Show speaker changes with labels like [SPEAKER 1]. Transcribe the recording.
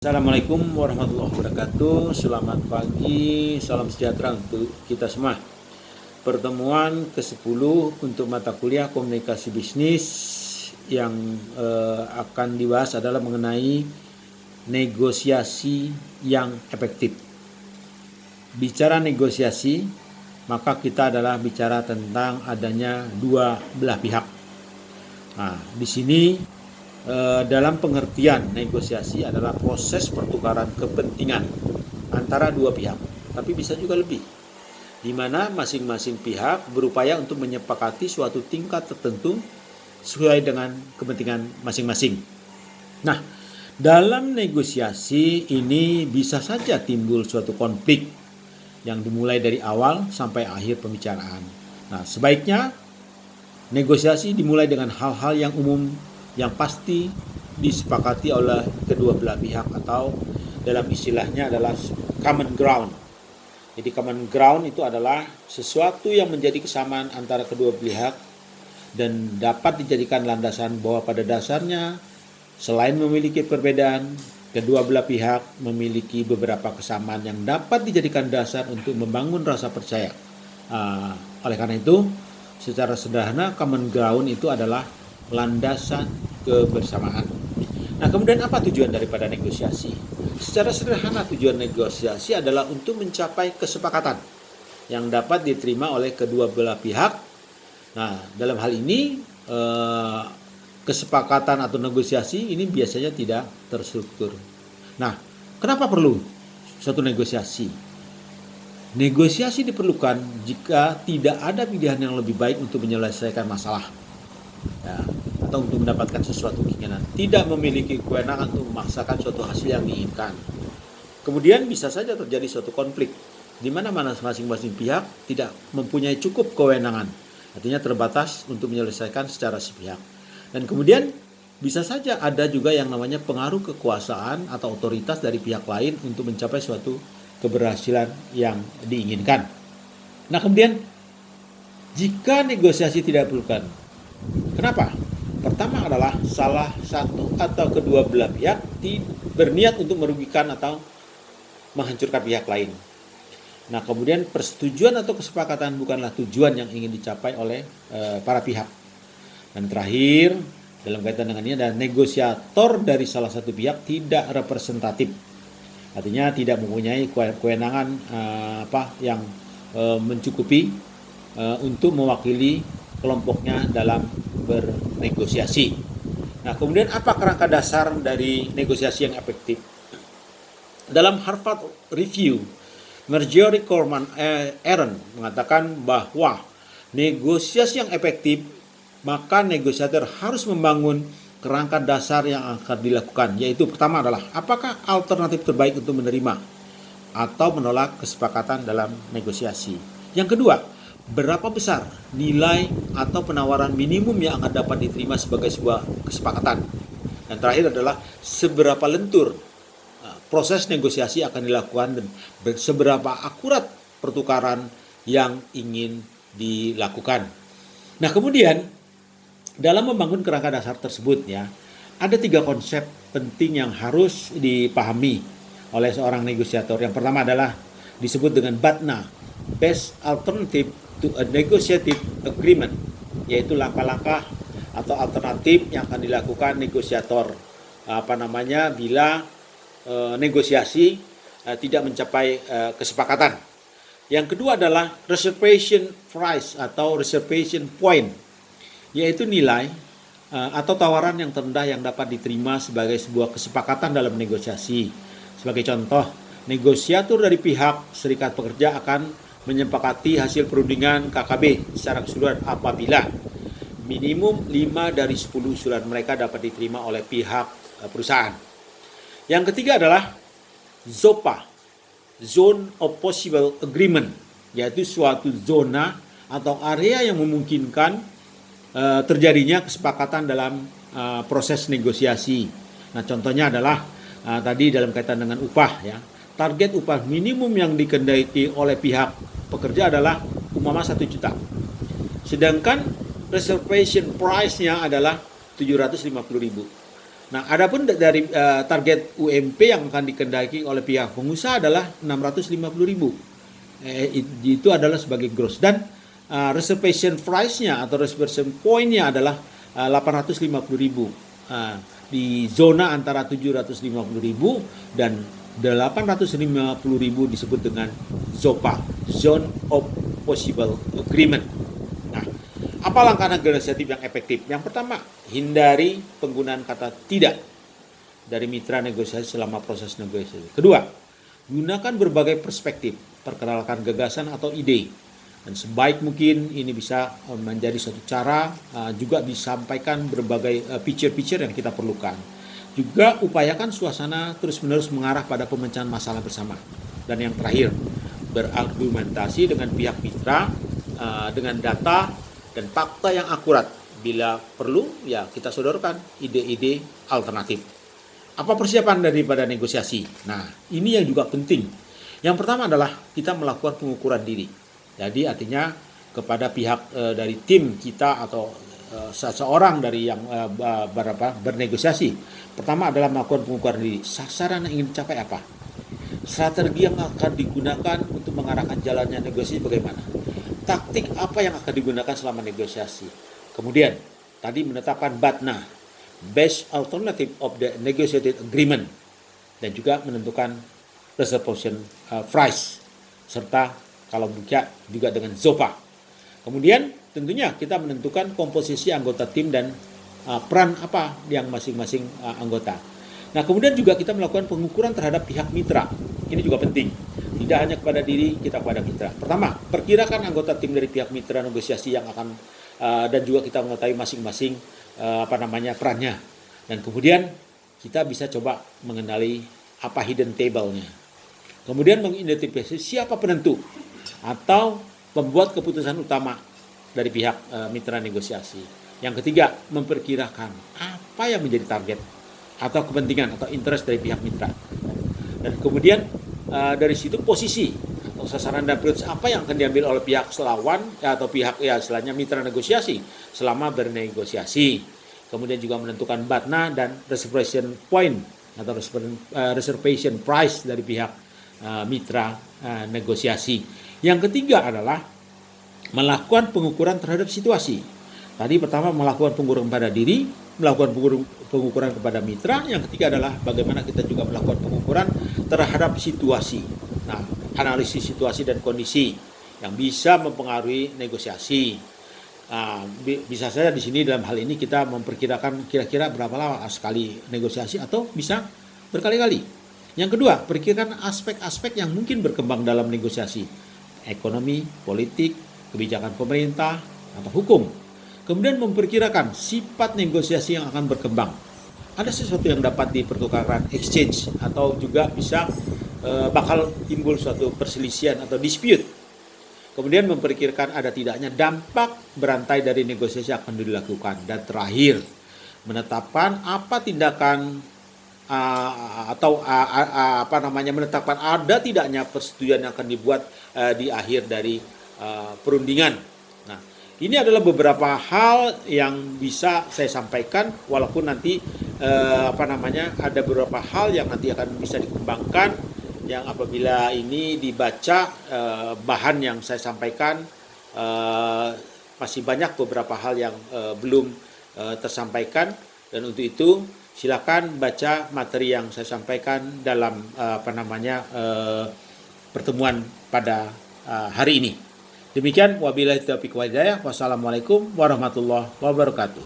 [SPEAKER 1] Assalamualaikum warahmatullahi wabarakatuh. Selamat pagi, salam sejahtera untuk kita semua. Pertemuan ke-10 untuk mata kuliah komunikasi bisnis yang akan dibahas adalah mengenai negosiasi yang efektif. Bicara negosiasi, maka kita adalah bicara tentang adanya dua belah pihak. Nah, di sini dalam pengertian negosiasi adalah proses pertukaran kepentingan antara dua pihak, tapi bisa juga lebih, di mana masing-masing pihak berupaya untuk menyepakati suatu tingkat tertentu sesuai dengan kepentingan masing-masing. Nah, dalam negosiasi ini bisa saja timbul suatu konflik yang dimulai dari awal sampai akhir pembicaraan. Nah, sebaiknya negosiasi dimulai dengan hal-hal yang umum yang pasti disepakati oleh kedua belah pihak, atau dalam istilahnya adalah common ground. Jadi common ground itu adalah sesuatu yang menjadi kesamaan antara kedua pihak dan dapat dijadikan landasan bahwa pada dasarnya selain memiliki perbedaan, kedua belah pihak memiliki beberapa kesamaan yang dapat dijadikan dasar untuk membangun rasa percaya. Oleh karena itu, secara sederhana common ground itu adalah landasan kebersamaan. Nah, kemudian apa tujuan daripada negosiasi? Secara sederhana tujuan negosiasi adalah untuk mencapai kesepakatan yang dapat diterima oleh kedua belah pihak. Nah, dalam hal ini kesepakatan atau negosiasi ini biasanya tidak terstruktur. Nah, kenapa perlu suatu negosiasi? Negosiasi diperlukan jika tidak ada pilihan yang lebih baik untuk menyelesaikan masalah, ya, atau untuk mendapatkan sesuatu keinginan, tidak memiliki kewenangan untuk memaksakan suatu hasil yang diinginkan. Kemudian bisa saja terjadi suatu konflik di mana masing-masing pihak tidak mempunyai cukup kewenangan, artinya terbatas untuk menyelesaikan secara sepihak. Dan kemudian bisa saja ada juga yang namanya pengaruh kekuasaan atau otoritas dari pihak lain untuk mencapai suatu keberhasilan yang diinginkan. Nah, kemudian jika negosiasi tidak diperlukan, kenapa? Pertama adalah salah satu atau kedua belah pihak berniat untuk merugikan atau menghancurkan pihak lain. Nah, kemudian persetujuan atau kesepakatan bukanlah tujuan yang ingin dicapai oleh para pihak. Dan terakhir, dalam kaitan dengan ini adalah negosiator dari salah satu pihak tidak representatif. Artinya tidak mempunyai kewenangan yang mencukupi untuk mewakili kelompoknya dalam bernegosiasi. Nah, kemudian apa kerangka dasar dari negosiasi yang efektif? Dalam Harvard Review, Marjorie Corman Aaron mengatakan bahwa negosiasi yang efektif, maka negosiator harus membangun kerangka dasar yang akan dilakukan, yaitu pertama adalah apakah alternatif terbaik untuk menerima atau menolak kesepakatan dalam negosiasi. Yang kedua, berapa besar nilai atau penawaran minimum yang akan dapat diterima sebagai sebuah kesepakatan. Dan terakhir adalah seberapa lentur proses negosiasi akan dilakukan dan seberapa akurat pertukaran yang ingin dilakukan. Nah, kemudian dalam membangun kerangka dasar tersebut, ya, ada 3 konsep penting yang harus dipahami oleh seorang negosiator. Yang pertama adalah disebut dengan BATNA, Best Alternative to a Negotiated Agreement, yaitu langkah-langkah atau alternatif yang akan dilakukan negosiator bila negosiasi tidak mencapai kesepakatan. Yang kedua adalah reservation price atau reservation point, yaitu nilai atau tawaran yang terendah yang dapat diterima sebagai sebuah kesepakatan dalam negosiasi. Sebagai contoh, negosiator dari pihak serikat pekerja akan menyepakati hasil perundingan KKB secara keseluruhan apabila minimum 5 dari 10 usulan mereka dapat diterima oleh pihak perusahaan. Yang ketiga adalah ZOPA, Zone of Possible Agreement, yaitu suatu zona atau area yang memungkinkan terjadinya kesepakatan dalam proses negosiasi. Nah, contohnya adalah tadi dalam kaitan dengan upah, ya. Target upah minimum yang dikendaki oleh pihak pekerja adalah umpama 1 juta. Sedangkan reservation price-nya adalah 750.000. Nah, adapun dari target UMP yang akan dikendaki oleh pihak pengusaha adalah 650.000. Itu adalah sebagai gross, dan reservation price-nya atau reservation point-nya adalah 850.000. Di zona antara 750.000 dan 850.000 disebut dengan ZOPA, Zone of Possible Agreement. Nah, apa langkah negosiatif yang efektif? Yang pertama, hindari penggunaan kata tidak dari mitra negosiasi selama proses negosiasi. Kedua, gunakan berbagai perspektif, perkenalkan gagasan atau ide. Dan sebaik mungkin ini bisa menjadi suatu cara juga disampaikan berbagai feature-feature yang kita perlukan. Juga upayakan suasana terus-menerus mengarah pada pemecahan masalah bersama. Dan yang terakhir, berargumentasi dengan pihak mitra dengan data dan fakta yang akurat. Bila perlu, ya kita sodorkan ide-ide alternatif. Apa persiapan daripada negosiasi? Nah, ini yang juga penting. Yang pertama adalah kita melakukan pengukuran diri. Jadi artinya kepada pihak dari tim kita atau seseorang dari yang bernegosiasi. Pertama adalah melakukan pengukuran diri. Sasaran yang ingin dicapai apa? Strategi yang akan digunakan untuk mengarahkan jalannya negosiasi bagaimana? Taktik apa yang akan digunakan selama negosiasi? Kemudian tadi menetapkan BATNA, Best Alternative of the Negotiated Agreement, dan juga menentukan reservation price, serta kalau bisa juga dengan ZOPA. Kemudian tentunya kita menentukan komposisi anggota tim dan peran apa yang masing-masing anggota. Nah, kemudian juga kita melakukan pengukuran terhadap pihak mitra. Ini juga penting. Tidak hanya kepada diri, kita kepada mitra. Pertama, perkirakan anggota tim dari pihak mitra negosiasi yang akan dan juga kita mengetahui masing-masing perannya. Dan kemudian kita bisa coba mengenali apa hidden table-nya. Kemudian mengidentifikasi siapa penentu atau pembuat keputusan utama dari pihak mitra negosiasi. Yang ketiga, memperkirakan apa yang menjadi target atau kepentingan atau interest dari pihak mitra. Dan kemudian dari situ posisi atau sasaran dan prioritas apa yang akan diambil oleh pihak selawan atau pihak istilahnya mitra negosiasi selama bernegosiasi. Kemudian juga menentukan BATNA dan reservation point atau reservation price dari pihak mitra negosiasi. Yang ketiga adalah melakukan pengukuran terhadap situasi. Tadi pertama melakukan pengukuran pada diri, melakukan pengukuran kepada mitra. Yang ketiga adalah bagaimana kita juga melakukan pengukuran terhadap situasi. Nah, analisis situasi dan kondisi yang bisa mempengaruhi negosiasi. Bisa saja di sini dalam hal ini kita memperkirakan kira-kira berapa lama sekali negosiasi atau bisa berkali-kali. Yang kedua, perkirakan aspek-aspek yang mungkin berkembang dalam negosiasi. Ekonomi, politik, kebijakan pemerintah, atau hukum. Kemudian memperkirakan sifat negosiasi yang akan berkembang. Ada sesuatu yang dapat dipertukarkan, exchange, atau juga bisa bakal timbul suatu perselisihan atau dispute. Kemudian memperkirakan ada tidaknya dampak berantai dari negosiasi yang akan dilakukan. Dan terakhir, menetapkan apa tindakan menetapkan ada tidaknya persetujuan yang akan dibuat di akhir dari perundingan. Nah, ini adalah beberapa hal yang bisa saya sampaikan, walaupun nanti ada beberapa hal yang nanti akan bisa dikembangkan, yang apabila ini dibaca bahan yang saya sampaikan masih banyak beberapa hal yang belum tersampaikan, dan untuk itu silakan baca materi yang saya sampaikan dalam pertemuan pada hari ini. Demikian, wabillahi taufiq wal hidayah. Wassalamualaikum warahmatullahi wabarakatuh.